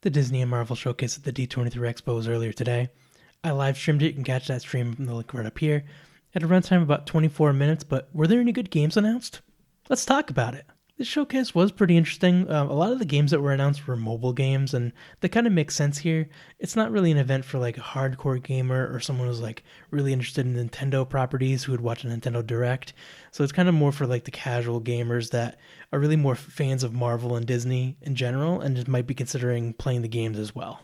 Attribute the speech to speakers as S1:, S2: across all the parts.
S1: The Disney and Marvel showcase at the D23 Expo was earlier today. I live streamed it. You can catch that stream from the link right up here. At a runtime of about 24 minutes, but were there any good games announced? Let's talk about it. This showcase was pretty interesting. A lot of the games that were announced were mobile games, and that kind of makes sense here. It's not really an event for like a hardcore gamer or someone who's like really interested in Nintendo properties who would watch a Nintendo Direct. So it's kind of more for like the casual gamers that are really more fans of Marvel and Disney in general and just might be considering playing the games as well.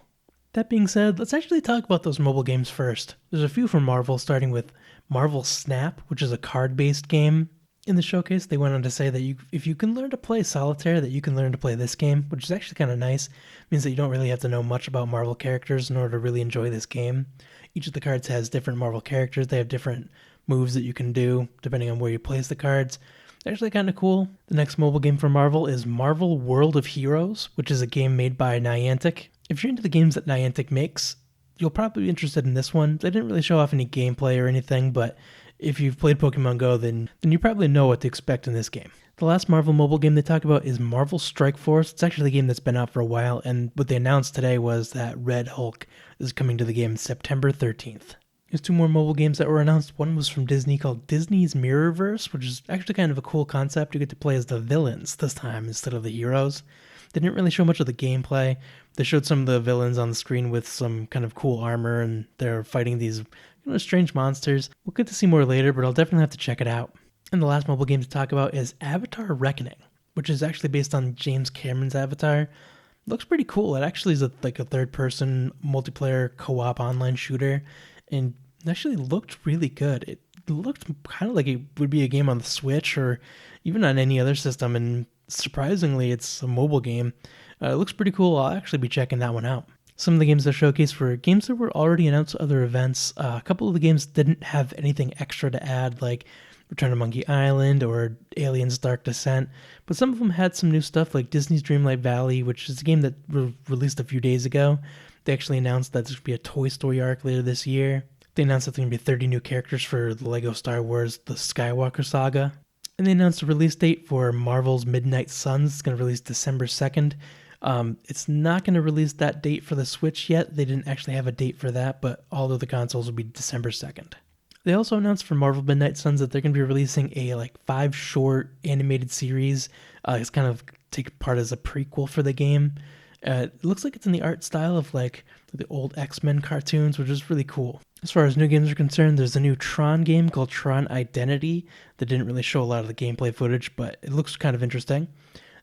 S1: That being said, let's actually talk about those mobile games first. There's a few from Marvel, starting with Marvel Snap, which is a card-based game. In the showcase, they went on to say that if you can learn to play Solitaire, that you can learn to play this game, which is actually kind of nice. It means that you don't really have to know much about Marvel characters in order to really enjoy this game. Each of the cards has different Marvel characters. They have different moves that you can do depending on where you place the cards. They're actually kind of cool. The next mobile game from Marvel is Marvel World of Heroes, which is a game made by Niantic. If you're into the games that Niantic makes, you'll probably be interested in this one. They didn't really show off any gameplay or anything, but if you've played Pokemon Go, then you probably know what to expect in this game. The last Marvel mobile game they talked about is Marvel Strike Force. It's actually a game that's been out for a while, and what they announced today was that Red Hulk is coming to the game September 13th. There's two more mobile games that were announced. One was from Disney called Disney's Mirrorverse, which is actually kind of a cool concept. You get to play as the villains this time instead of the heroes. They didn't really show much of the gameplay. They showed some of the villains on the screen with some kind of cool armor, and they're fighting these strange monsters. We'll get to see more later, but I'll definitely have to check it out. And the last mobile game to talk about is Avatar Reckoning, which is actually based on James Cameron's Avatar. It looks pretty cool. It actually is a third-person multiplayer co-op online shooter, and it actually looked really good. It looked kind of like it would be a game on the Switch or even on any other system, and surprisingly, it's a mobile game. It looks pretty cool. I'll actually be checking that one out. Some of the games that showcased were games that were already announced at other events. A couple of the games didn't have anything extra to add, like Return to Monkey Island or Aliens Dark Descent, but some of them had some new stuff, like Disney's Dreamlight Valley, which is a game that released a few days ago. They actually announced that there's going to be a Toy Story arc later this year. They announced that there's going to be 30 new characters for the LEGO Star Wars The Skywalker Saga. And they announced a release date for Marvel's Midnight Suns. It's going to release December 2nd. It's not going to release that date for the Switch yet. They didn't actually have a date for that, but all of the consoles will be December 2nd. They also announced for Marvel Midnight Suns that they're going to be releasing a 5 short animated series. It's kind of take part as a prequel for the game. It looks like it's in the art style of the old X-Men cartoons, which is really cool. As far as new games are concerned, there's a new Tron game called Tron Identity that didn't really show a lot of the gameplay footage, but it looks kind of interesting.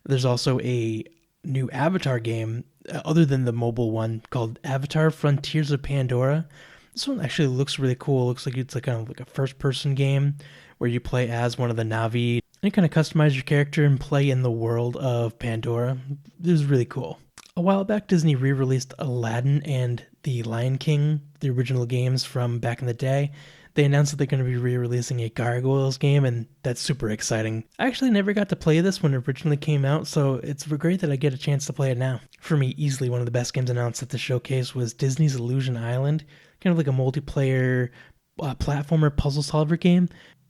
S1: There's also a new Avatar game, other than the mobile one, called Avatar Frontiers of Pandora. This one actually looks really cool. It looks like it's kind of like a first-person game where you play as one of the Na'vi and you kind of customize your character and play in the world of Pandora. It was really cool. A while back, Disney re-released Aladdin and The Lion King, the original games from back in the day. They announced that they're going to be re-releasing a Gargoyles game, and that's super exciting. I actually never got to play this when it originally came out, so it's great that I get a chance to play it now. For me, easily one of the best games announced at the showcase was Disney's Illusion Island, kind of like a multiplayer platformer puzzle solver game.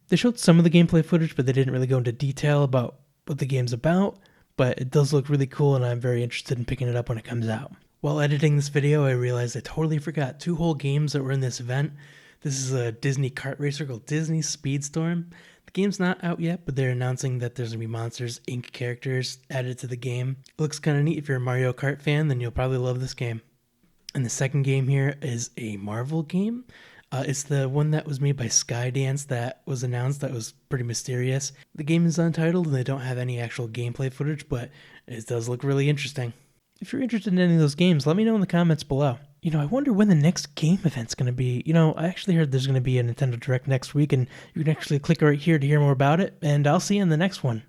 S1: They showed some of the gameplay footage, but they didn't really go into detail about what the game's about, but it does look really cool, and I'm very interested in picking it up when it comes out. While editing this video, I realized I totally forgot 2 whole games that were in this event. This is a Disney kart racer called Disney Speedstorm. The game's not out yet, but they're announcing that there's going to be Monsters, Inc. characters added to the game. It looks kind of neat. If you're a Mario Kart fan, then you'll probably love this game. And the second game here is a Marvel game. It's the one that was made by Skydance that was announced that was pretty mysterious. The game is untitled and they don't have any actual gameplay footage, but it does look really interesting. If you're interested in any of those games, let me know in the comments below. I wonder when the next game event's going to be. I actually heard there's going to be a Nintendo Direct next week, and you can actually click right here to hear more about it, and I'll see you in the next one.